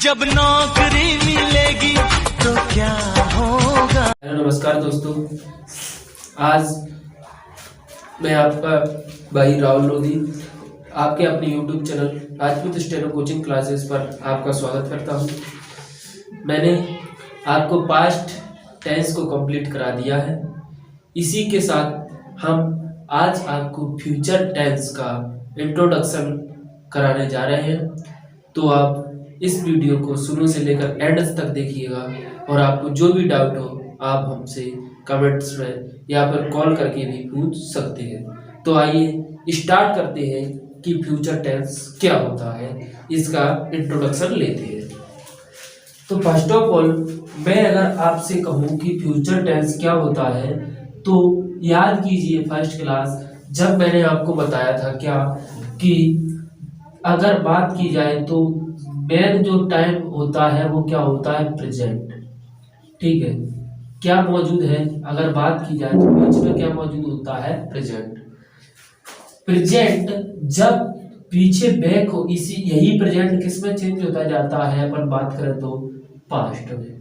जब नौकरी मिलेगी तो क्या होगा। हेलो नमस्कार दोस्तों, आज मैं आपका भाई राहुल लोधी आपके अपने YouTube channel Rajput steno coaching classes पर आपका स्वागत करता हूं। मैंने आपको पास्ट टेंस को कंप्लीट करा दिया है। इसी के साथ हम आज आपको फ्यूचर टेंस का इंट्रोडक्शन कराने जा रहे हैं। तो आप इस वीडियो को शुरू से लेकर एंड तक देखिएगा और आपको जो भी डाउट हो आप हमसे कमेंट्स में या फिर कॉल करके भी पूछ सकते हैं। तो आइए स्टार्ट करते हैं कि फ्यूचर टेंस क्या होता है, इसका इंट्रोडक्शन लेते हैं। तो फर्स्ट ऑफ ऑल मैं अगर आपसे कहूँ कि फ्यूचर टेंस क्या होता है तो याद कीजिए फर्स्ट क्लास जब मैंने आपको बताया था क्या कि अगर बात की जाए तो मेन जो टाइम होता है वो क्या होता है, प्रेजेंट। ठीक है, क्या मौजूद है, अगर बात की जाए तो बीच में क्या मौजूद होता है, प्रेजेंट। प्रेजेंट जब पीछे बैक हो, इसी यही प्रेजेंट किस में चेंज होता जाता है, अपन बात करें तो पास्ट में।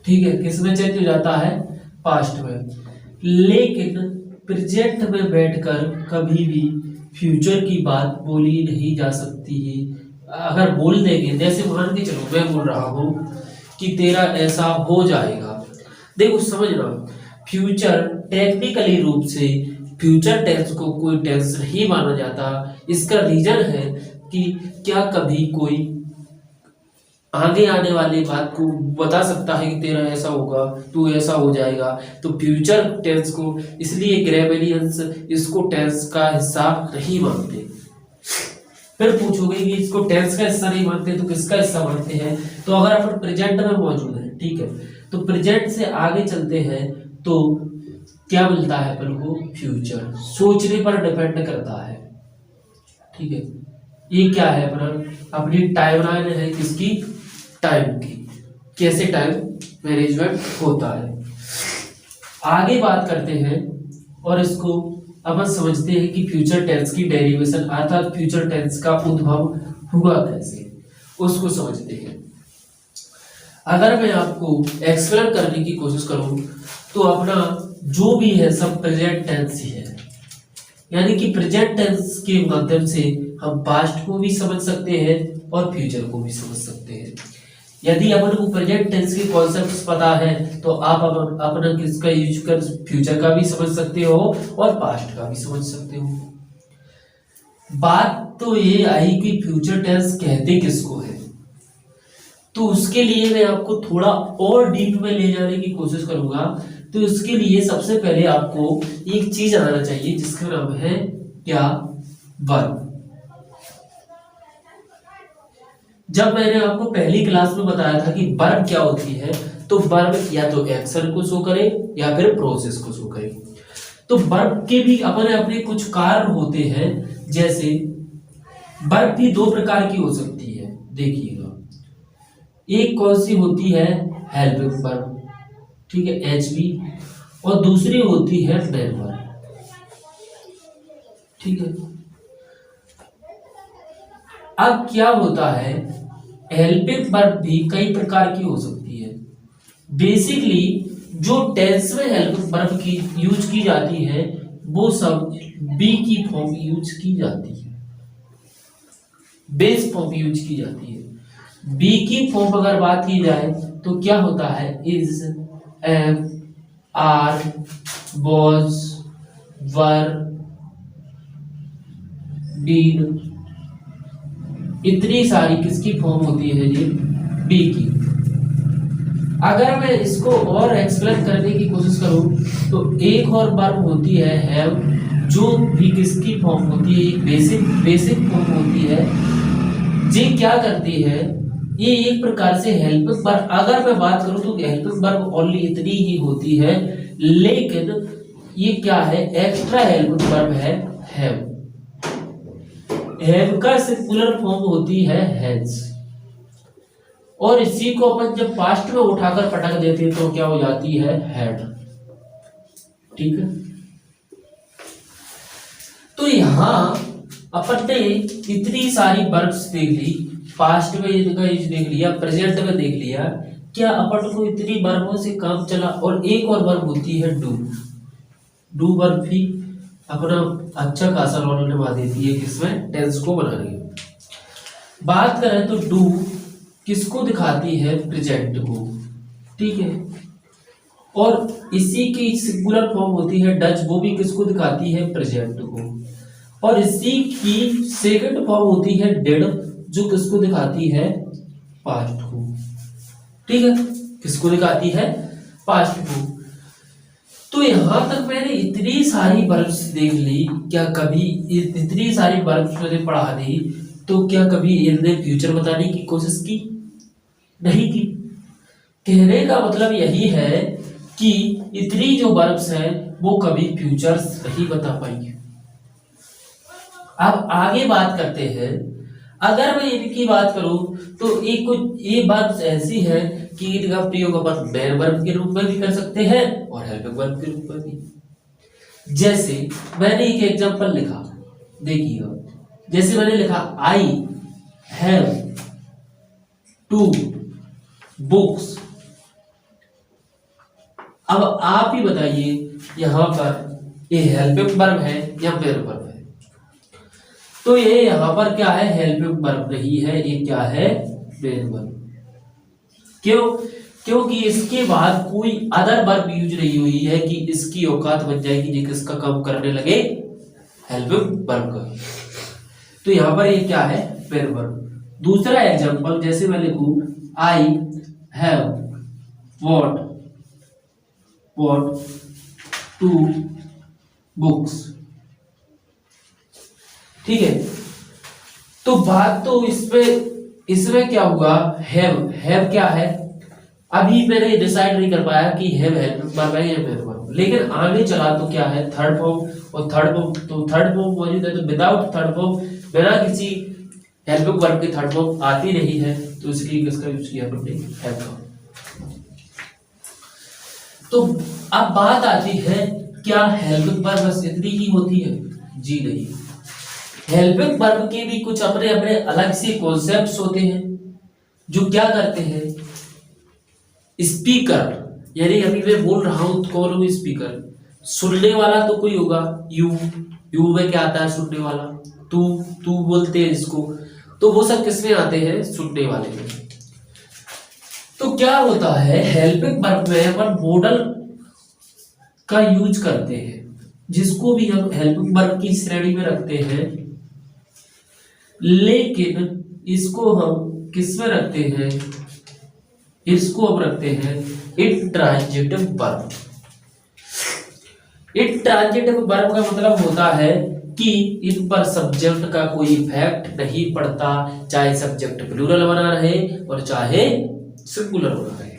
ठीक है, किस में चेंज हो जाता है, पास्ट में। लेकिन प्रेजेंट में बैठकर कभी भी फ्यूचर की बात बोली नहीं जा सकती है। अगर बोल देंगे, जैसे मान के चलो मैं बोल रहा हूं कि तेरा ऐसा हो जाएगा, देखो समझना, फ्यूचर टेक्निकली रूप से फ्यूचर टेंस को कोई टेंस नहीं माना जाता। इसका रीजन है कि क्या कभी कोई आगे आने वाली बात को बता सकता है कि तेरा ऐसा होगा, तू ऐसा हो जाएगा। तो फ्यूचर टेंस को इसलिए ग्रामेरियंस इसको टेंस का हिस्सा नहीं मानते। फिर पूछोगे कि इसको टेंस का हिस्सा नहीं मानते तो किसका हिस्सा मानते हैं, तो अगर अपन प्रेजेंट में मौजूद है, ठीक है, तो प्रेजेंट से आगे चलते हैं तो क्या मिलता है अपन को, फ्यूचर। सोचने पर डिपेंड करता है। ठीक है, ये क्या है अपनी टाइमलाइन है, किसकी, टाइम की, कैसे टाइम मैनेजमेंट होता है। आगे बात करते हैं और इसको अपन समझते हैं कि फ्यूचर टेंस की डेरिवेशन अर्थात फ्यूचर टेंस का उद्भव हुआ कैसे, उसको समझते हैं। अगर मैं आपको एक्सप्लेन करने की कोशिश करूं तो अपना जो भी है सब प्रेजेंट टेंस ही है, यानी कि प्रेजेंट टेंस के माध्यम से हम पास्ट को भी समझ सकते हैं और फ्यूचर को भी समझ सकते हैं। यदि अपन को प्रेजेंट टेंस के कॉन्सेप्ट्स पता है तो आप अपना किसका यूज कर फ्यूचर का भी समझ सकते हो और पास्ट का भी समझ सकते हो। बात तो ये आई कि फ्यूचर टेंस कहते किसको है, तो उसके लिए मैं आपको थोड़ा और डीप में ले जाने की कोशिश करूंगा। तो इसके लिए सबसे पहले आपको एक चीज आना चाहिए जिसका नाम है क्या, वर्ब। जब मैंने आपको पहली क्लास में बताया था कि वर्ब क्या होती है, तो वर्ब या तो एक्शन को शो करे या फिर प्रोसेस को शो करे। तो वर्ब के भी अपने कुछ कार्य होते हैं। जैसे वर्ब भी दो प्रकार की हो सकती है, देखिएगा। एक कौन सी होती है, हेल्पिंग वर्ब, ठीक है, एचवी, और दूसरी होती है मेन वर्ब। ठीक है, अब क्या होता है, हेल्पिंग वर्ब भी कई प्रकार की हो सकती है। बेसिकली जो टेंस में हेल्पिंग वर्ब की यूज की जाती है वो सब बी की फॉर्म यूज की जाती है, बेस फॉर्म यूज की जाती है। बी की फॉर्म अगर बात की जाए तो क्या होता है, is, am, are, was, were, been, इतनी सारी किसकी फॉर्म होती है जी, बी की। अगर मैं इसको और एक्सप्लेन करने की कोशिश करूं तो एक और वर्ब होती है हैव, जो भी किसकी फॉर्म होती है, एक बेसिक फॉर्म होती है। ये क्या करती है, ये एक प्रकार से हेल्पिंग वर्ब, अगर मैं बात करूं तो हेल्पिंग वर्ब ओनली इतनी ही होती है, लेकिन ये क्या है, एक्स्ट्रा हेल्पिंग वर्ब है हैव। हैव का सिंगुलर फॉर्म होती है हैज, और इसी को अपन जब पास्ट में उठाकर पटक देते हैं तो क्या हो जाती है, हैड। ठीक है, तो यहां अपन ने इतनी सारी वर्ब्स देख ली पास्ट में इनका यूज देख लिया, प्रेजेंट में देख लिया, क्या अपन को इतनी वर्बों से काम चला। और एक और वर्ब होती है डू। डू वर्ब भी अपना अच्छा खासा रोल निभा देती है किसमें, टेंस को बनाने में। बात करें तो डू किसको दिखाती है, प्रेजेंट को, ठीक है। और इसी की सिंगुलर फॉर्म होती है डज, वो भी किसको दिखाती है, प्रेजेंट को। और इसी की सेकंड फॉर्म होती है डिड, जो किसको दिखाती है, पास्ट को, ठीक है। किसको दिखाती है, पास्ट को। तो यहां तक मैंने इतनी सारी वर्ब्स देख ली, क्या कभी इतनी सारी वर्ब्स मैंने पढ़ा दी, तो क्या कभी इन्हें फ्यूचर बताने की कोशिश की, नहीं की। कहने का मतलब यही है कि इतनी जो वर्ब्स हैं वो कभी फ्यूचर्स नहीं बता पाएंगे। अब आगे बात करते हैं। अगर मैं इनकी बात करूं तो एक कुछ ये बात ऐसी है कि इनका प्रयोग अपन मेन वर्ब के रूप में भी कर सकते हैं और हेल्पिंग वर्ब के रूप में भी। जैसे मैंने एक एग्जांपल लिखा, देखिए, जैसे मैंने लिखा आई हैव टू बुक्स। अब आप ही बताइए यहां पर ये हेल्पिंग वर्ब है या मेन वर्ब है। तो ये यहां पर क्या है, हेल्पिंग वर्ब नहीं है, ये क्या है, मेन वर्ब। क्यों, क्योंकि इसके बाद कोई अदर वर्ब यूज नहीं हुई है कि इसकी औकात बन जाएगी जी किसका काम करने लगे, हेल्पिंग वर्ब का। तो यहां पर ये क्या है, मेन वर्ब। दूसरा एग्जांपल, जैसे मैं लिखूं I have what two books, ठीक है। तो बात तो इसमें क्या हुआ, हैव क्या है, अभी मैंने डिसाइड नहीं कर पाया कि हैव वर्ब है या मेन वर्ब। लेकिन आगे चला तो क्या है, थर्ड फॉर्म। और थर्ड फॉर्म मौजूद है, तो विदाउट थर्ड फॉर्म, बिना किसी हेल्पिंग वर्ब की थर्ड फॉर्म आती नहीं है, तो इसलिए किसका यूज किया हमने, हैव का। तो अब बात आती है, क्या हेल्पिंग वर्ब बस इतनी ही होती है, जी नहीं। हेल्पिंग वर्ब के भी कुछ अपने अपने अलग से कॉन्सेप्ट्स होते हैं, जो क्या करते हैं, स्पीकर, यानी अभी मैं बोल रहा हूं तो कौन हूं, स्पीकर। सुनने वाला तो कोई होगा, यू में क्या आता है, सुनने वाला। तू बोलते हैं इसको, तो वो सब किसमें आते हैं, सुनने वाले में। तो क्या होता है, हेल्पिंग वर्ब में अपन मॉडल का यूज करते हैं, जिसको भी हम हेल्पिंग वर्ब की श्रेणी में रखते हैं, लेकिन इसको हम किस में रखते हैं, इसको हम रखते हैं इंट्रांजिटिव वर्ब। इंट्रांजिटिव वर्ब का मतलब होता है कि इन पर सब्जेक्ट का कोई इफेक्ट नहीं पड़ता, चाहे सब्जेक्ट प्लूरल बना रहे और चाहे सिंगुलर बना रहे।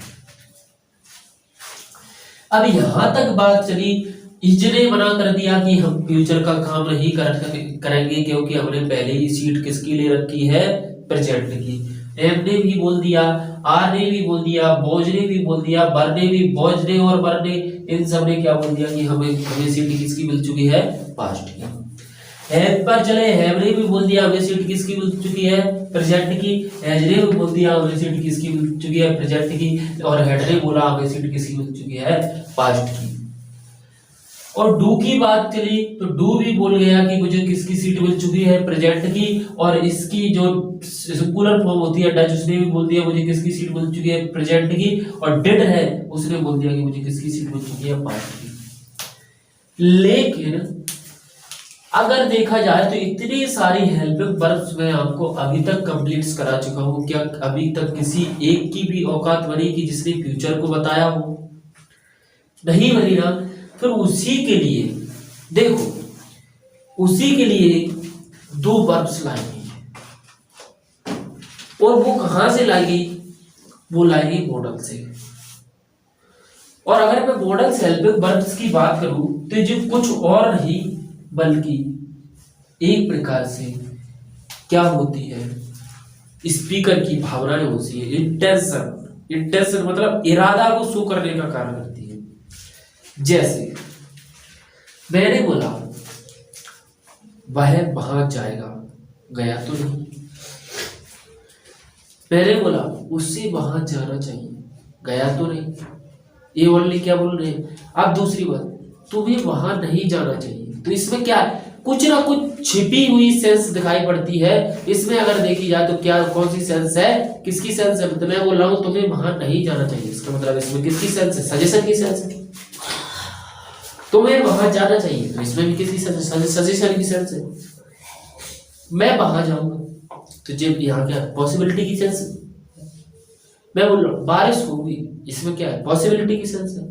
अब यहां तक बात चली, इसने मना कर दिया कि हम फ्यूचर का काम नहीं करेंगे, क्योंकि हमने पहले ही सीट किसकी ले रखी है, प्रेजेंट की। एम ने भी बोल दिया, आर ने भी बोल दिया, बोझ ने भी बोल दिया, बर ने भी, बोझ ने और बर ने, इन सब ने क्या बोल दिया कि हमें सीट किसकी मिल चुकी है, पास्ट की। हैव पर चले, हैव ने भी बोल दिया हमें सीट किसकी मिल चुकी है, प्रेजेंट की। हैज ने भी बोल दिया हमें सीट किसकी मिल चुकी है, प्रेजेंट की। और हैड ने बोला हमें सीट किसकी मिल चुकी है, पास्ट की। और डू की बात चली तो डू भी बोल गया कि मुझे किसकी सीट मिल चुकी है, प्रेजेंट की। और इसकी जो सिंगुलर फॉर्म होती है डज, उसने भी बोल दिया मुझे किसकी सीट मिल चुकी है, प्रेजेंट की। और डिड है, उसने बोल दिया कि मुझे किसकी सीट मिल चुकी है, पास्ट की। लेकिन अगर देखा जाए तो इतनी सारी हेल्पिंग वर्ब्स मैं आपको अभी तक कंप्लीट करा चुका हूं, क्या अभी तक किसी एक की भी औकात बनी कि जिसने फ्यूचर को बताया हो, नहीं बनी ना। फिर उसी के लिए देखो, उसी के लिए दो वर्ब्स लाई गई, और वो कहां से लाई गई, वो लाई गई मॉडल से। और अगर मैं मॉडल से हेल्पिंग वर्ब्स की बात करूं तो जो कुछ और नहीं बल्कि एक प्रकार से क्या होती है, स्पीकर की भावनाएं होती है, इंटेंशन मतलब इरादा को शो करने का कार्य करती है। जैसे मैंने बोला वह वहां जाएगा, गया तो नहीं। मैंने बोला उससे वहां जाना चाहिए, गया तो नहीं। ये ओनली क्या बोल रहे हैं। अब दूसरी बात, तुम्हें वहां नहीं जाना चाहिए, तो इसमें क्या है, कुछ ना कुछ छिपी हुई सेंस दिखाई पड़ती है। इसमें अगर देखी जाए तो क्या, कौन सी सेंस है, किसकी सेंस है, तो मैं बोल रहा हूं तुम्हें वहां नहीं जाना चाहिए, इसका मतलब इसमें किसकी सेंस है, सजेशन की सेंस है। तुम्हें वहां जाना चाहिए, तो इसमें भी किसकी सेंस है, सजेशन की सेंस है। मैं वहां जाऊंगा, तो जब यहाँ क्या पॉसिबिलिटी की सेंस है। मैं बोल रहा हूँ बारिश होगी, इसमें क्या है, पॉसिबिलिटी की सेंस है।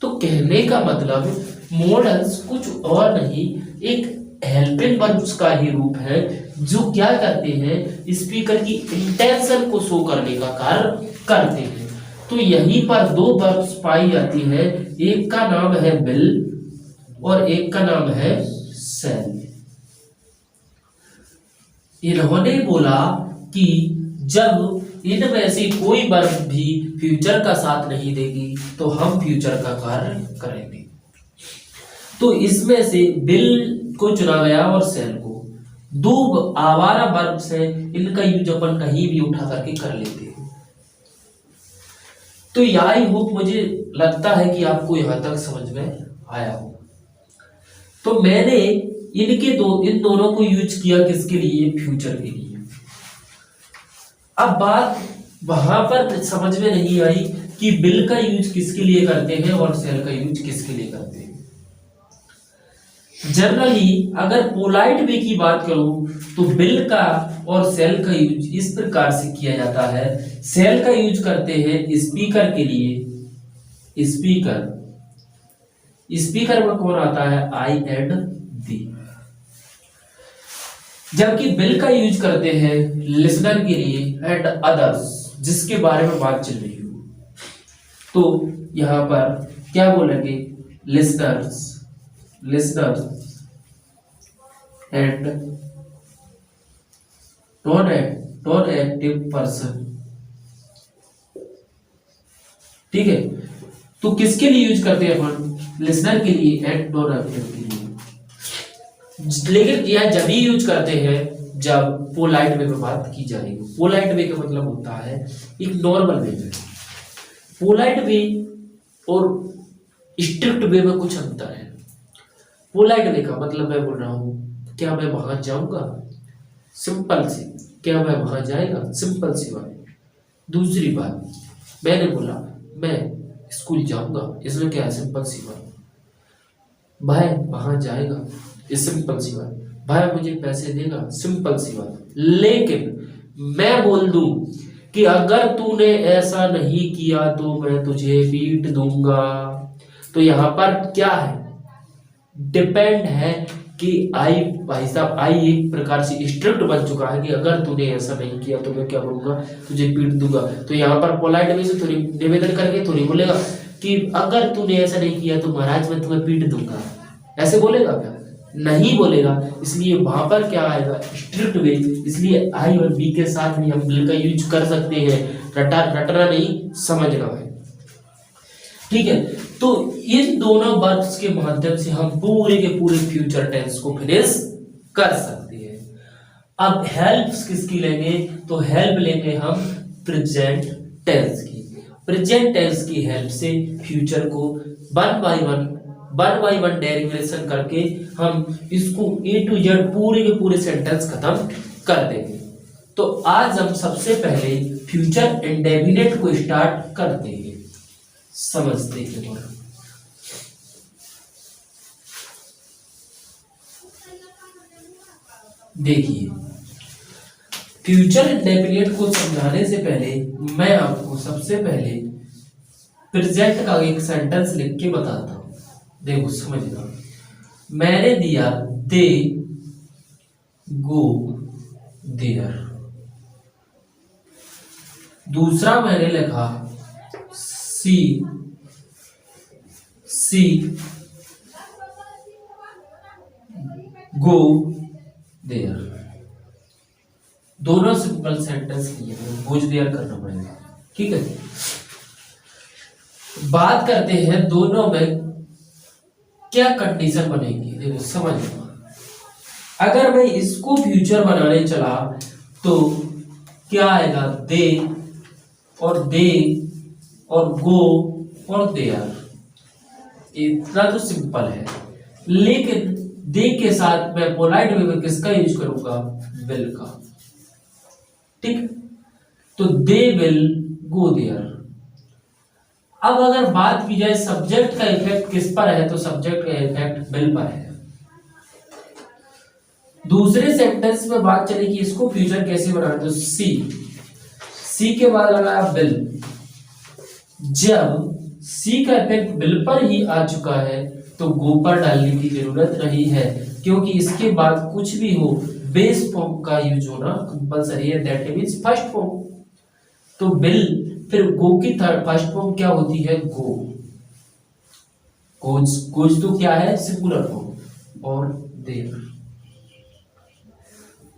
तो कहने का मतलब मॉडल्स कुछ और नहीं, एक हेल्पिंग वर्ब्स का ही रूप है, जो क्या करते हैं, स्पीकर की इंटेंशन को शो करने का कार्य करते हैं। तो यहीं पर दो वर्ब्स पाई जाती है, एक का नाम है विल और एक का नाम है शैल। इन्होंने बोला कि जब इनमें से कोई वर्ब भी फ्यूचर का साथ नहीं देगी तो हम फ्यूचर का कार्य करेंगे। तो इसमें से विल को चुना गया और शैल को। दो आवारा वर्ब से इनका यूज अपन कहीं भी उठा करके कर लेते हैं। तो आई होप, मुझे लगता है कि आपको यहां तक समझ में आया हो। तो मैंने इन दोनों को यूज किया किसके लिए, फ्यूचर के लिए। अब बात वहां पर समझ में नहीं आई कि विल का यूज किसके लिए करते हैं और शैल का यूज किसके लिए करते हैं। जनरली अगर पोलाइट वे की बात करूं तो विल का और शैल का यूज इस प्रकार से किया जाता है। शैल का यूज करते हैं स्पीकर के लिए, स्पीकर में कौन आता है, आई एंड दी। जबकि विल का यूज करते हैं लिसनर के लिए एंड अदर्स, जिसके बारे में बात चल रही हो। तो यहां पर क्या बोलेंगे, listeners and non active person. ठीक है, तो किसके लिए यूज करते हैं अपन, लिसनर के लिए एंड नॉन एक्टिव के लिए। लेकिन यह जब ही यूज करते हैं जब पोलाइट वे में बात की जाएगी। पोलाइट वे का मतलब होता है एक नॉर्मल वे में। पोलाइट वे और स्ट्रिक्ट वे में कुछ अंतर है। पोलाइट वे का मतलब मैं बोल रहा हूं, क्या मैं वहां जाऊंगा, सिंपल सी, क्या मैं वहां जाएगा, सिंपल सी बात। दूसरी बात, मैंने बोला मैं स्कूल जाऊंगा, इसमें क्या है, सिंपल सी बात। भाई वहां जाएगा, ये सिंपल सी बात। भाई मुझे पैसे देगा, सिंपल सी बात। लेकिन मैं बोल दूं कि अगर तूने ऐसा नहीं किया तो मैं तुझे पीट दूंगा, तो यहां पर क्या है, डिपेंड है कि आई, भाई साहब आई एक प्रकार से स्ट्रिक्ट बन चुका है कि अगर तूने ऐसा नहीं किया तो मैं क्या बोलूंगा, तुझे पीट दूंगा। तो यहाँ पर पोलाइट वे से थोड़ी निवेदन करके थोड़ी बोलेगा कि अगर तूने ऐसा नहीं किया तो महाराज मैं तुम्हें पीट दूंगा, ऐसे बोलेगा क्या, नहीं बोलेगा। इसलिए वहां पर क्या आएगा, स्ट्रिक्ट वे। इसलिए आई और बी के साथ भी हम विल का यूज कर सकते हैं, रटना नहीं, समझना है। ठीक है, तो इन दोनों वर्ब्स के माध्यम से हम पूरे के पूरे फ्यूचर टेंस को फिनिश कर सकते हैं। अब हेल्प किसकी लेंगे, तो हेल्प लेंगे हम प्रेजेंट टेंस की। प्रेजेंट टेंस की हेल्प से फ्यूचर को वन बाय वन डेरिवेशन करके हम इसको ए टू जेड पूरे के पूरे सेंटेंस खत्म कर देंगे। तो आज हम सबसे पहले फ्यूचर इंडेफिनिट को स्टार्ट करते हैं समझते हैं। देखिए, फ्यूचर इंडेफिनिट को समझाने से पहले मैं आपको सबसे पहले प्रेजेंट का एक सेंटेंस लिख के बताता हूं। देखो समझना, मैंने दिया दे गो देयर। दूसरा मैंने लिखा सी गो देयर। दोनों सिंपल सेंटेंस लिए, गोज देयर करना पड़ेगा। ठीक है, बात करते हैं दोनों में क्या कंडीशन बनेगी। देखो समझो, अगर मैं इसको फ्यूचर बनाने चला तो क्या आएगा, दे और गो और देयर। इतना तो सिंपल है, लेकिन दे के साथ मैं पोलाइट वे में किसका यूज करूंगा, विल का। ठीक, तो दे विल गो देयर। अब अगर बात की जाए सब्जेक्ट का इफेक्ट किस पर है, तो सब्जेक्ट का इफेक्ट विल पर है। दूसरे सेंटेंस में बात चलेगी इसको फ्यूचर कैसे बनाना, तो सी के बाद लगाया विल। जब सी का इफेक्ट विल पर ही आ चुका है तो गो पर डालने की जरूरत नहीं है, क्योंकि इसके बाद कुछ भी हो बेस फॉर्म का यूज होना कंपलसरी है, दैट मींस फर्स्ट फॉर्म। तो विल फिर गो की फर्स्ट फॉर्म क्या होती है, गो। गोज तो क्या है, सिंगुलर फॉर्म, और देयर।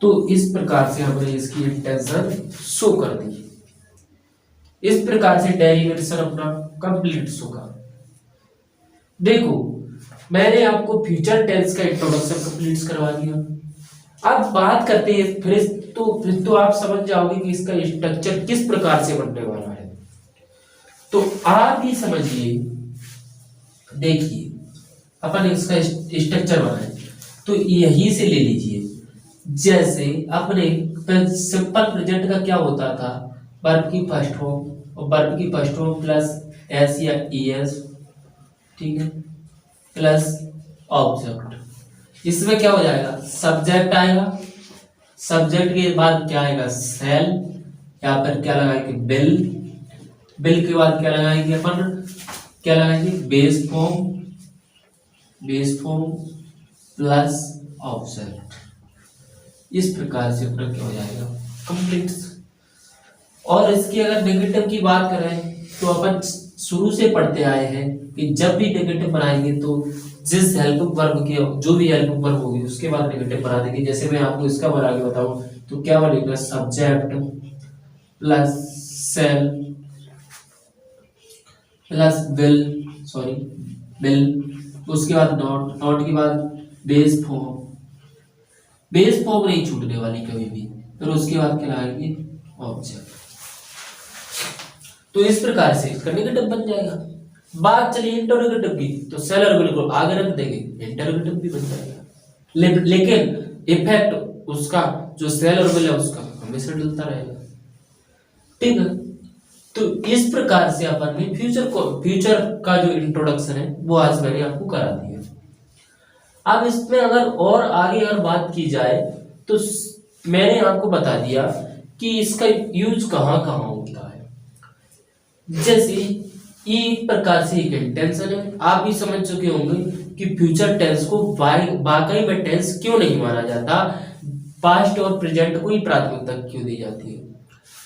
तो इस प्रकार से हमने इसकी इंटेंशन शो कर दी। इस प्रकार से डेरिवेशन अपना कंप्लीट होगा। देखो मैंने आपको फ्यूचर टेंस का इंट्रोडक्शन कंप्लीट करवा दिया। अब बात करते हैं फिर तो आप समझ जाओगे कि इसका स्ट्रक्चर किस प्रकार से बनने वाला है। तो आप ही समझिए, देखिए अपन इसका स्ट्रक्चर बनाए तो यहीं से ले लीजिए। जैसे अपने सिंपल प्रेजेंट का क्या होता था, वर्ब की फर्स्ट फॉर्म और वर्ब की फर्स्ट फॉर्म प्लस एस या ईएस, ठीक है, प्लस ऑब्जेक्ट। इसमें क्या हो जाएगा, सब्जेक्ट आएगा, सब्जेक्ट के बाद क्या आएगा, सेल, यहाँ पर क्या लगाएंगे, बिल के बाद क्या लगाएंगे अपन, क्या लगाएंगे, बेस फॉर्म प्लस ऑब्जेक्ट। इस प्रकार से अपना क्या हो जाएगा, कंप्लीट। और इसकी अगर नेगेटिव की बात करें तो अपन शुरू से पढ़ते आए हैं कि जब भी नेगेटिव बनाएंगे तो जिस हेल्पिंग वर्ब की जो भी हेल्पिंग वर्ब होगी उसके बाद नेगेटिव बना देंगे। जैसे मैं आपको इसका बना के बताऊं तो क्या बनेगा, subject plus shall plus will, उसके बाद नॉट के बाद बेस फॉर्म नहीं छूटने वाली कभी भी, फिर उसके बाद क्या आएगी, ऑब्जेक्ट। तो इस प्रकार से इसका नेगेटिव बन जाएगा। बात चलिए इंटरोगेटिव की, तो सेल और बिल को आगे रख देंगे, इंटरोगेटिव भी बन जाएगा। लेकिन इफेक्ट उसका जो सेल और बिल है उसका हमेशा डलता रहेगा। ठीक है, तो इस प्रकार से अपन ने फ्यूचर का जो इंट्रोडक्शन है वो आज मैंने आपको करा दिया। अब इसमें अगर आगे बात की जाए तो मैंने आपको बता दिया कि इसका यूज कहाँ कहाँ होता है। जैसे एक प्रकार से एक इंटेंशन है, आप भी समझ चुके होंगे कि फ्यूचर टेंस को वाकई में टेंस क्यों नहीं माना जाता, पास्ट और प्रेजेंट को ही प्राथमिकता क्यों दी जाती है।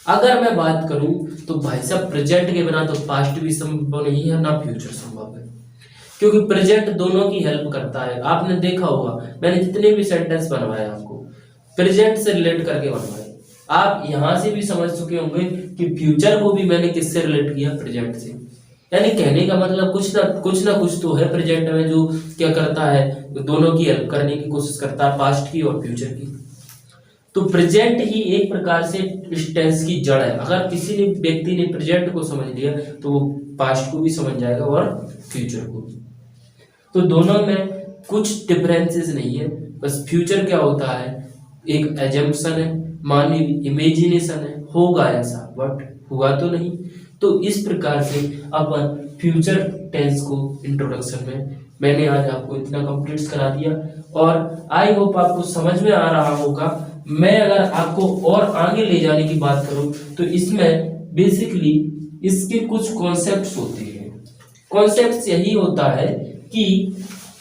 अगर मैं बात करूं तो भाई साहब प्रेजेंट के बिना तो पास्ट भी संभव नहीं है, ना फ्यूचर संभव है, क्योंकि प्रेजेंट दोनों की हेल्प करता है। आपने देखा होगा मैंने जितने भी सेंटेंस बनवाए आपको प्रेजेंट से रिलेट करके बनवाए, आप यहां से भी समझ चुके होंगे कि फ्यूचर को भी मैंने किससे रिलेट किया, प्रेजेंट से। यानी कहने का मतलब कुछ ना कुछ तो है प्रेजेंट में जो क्या करता है, दोनों की हेल्प करने की कोशिश करता है, पास्ट की और फ्यूचर की। तो प्रेजेंट ही एक प्रकार से इस टेंस की जड़ है। अगर किसी ने व्यक्ति ने प्रेजेंट को समझ लिया तो वो पास्ट को भी समझ जाएगा और फ्यूचर को भी। तो दोनों में कुछ डिफरेंसेस नहीं है, बस फ्यूचर क्या होता है, एक एजम्पशन है, मानी इमेजिनेशन है, होगा ऐसा बट हुआ तो नहीं। तो इस प्रकार से अपन फ्यूचर टेंस को इंट्रोडक्शन में मैंने आज आपको इतना कंप्लीट करा दिया और आई होप आपको समझ में आ रहा होगा। मैं अगर आपको और आगे ले जाने की बात करूं तो इसमें बेसिकली इसके कुछ कॉन्सेप्ट्स होते हैं। कॉन्सेप्ट्स यही होता है कि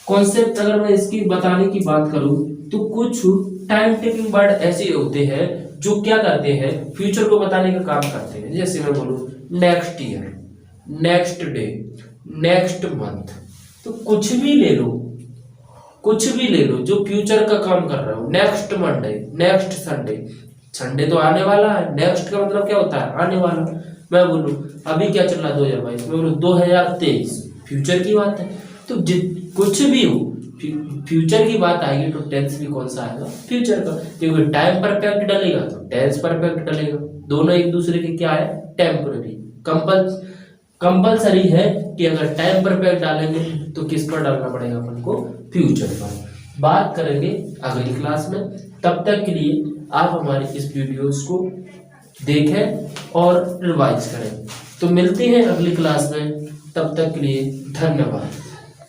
कॉन्सेप्ट अगर मैं इसकी बताने की बात करूं तो कुछ टाइम टेकिंग वर्ड ऐसे होते हैं जो क्या करते हैं, फ्यूचर को बताने का काम करते हैं। जैसे मैं बोलूं next year, next day, next month, तो कुछ भी ले लो जो फ्यूचर का काम कर रहा हो। Next Monday, next Sunday, Sunday तो आने वाला है, नेक्स्ट का मतलब क्या होता है, आने वाला। मैं बोलूं अभी क्या चल रहा है 2022, मैं बोलूं 2023, फ्यूचर की बात है। तो कुछ भी हो फ्यूचर की बात आएगी तो टेंस भी कौन सा आएगा, फ्यूचर का, क्योंकि टाइम परफेक्ट डलेगा तो टेंस परफेक्ट डलेगा। दोनों एक दूसरे के क्या है, टेम्पररी। कंपल्सरी है कि अगर टाइम परफेक्ट डालेंगे तो किस पर डालना पड़ेगा अपन को, फ्यूचर पर। बात करेंगे अगली क्लास में, तब तक के लिए आप हमारे इस वीडियोस को देखें और रिवाइज करें। तो मिलते हैं अगली क्लास में, तब तक के लिए धन्यवाद।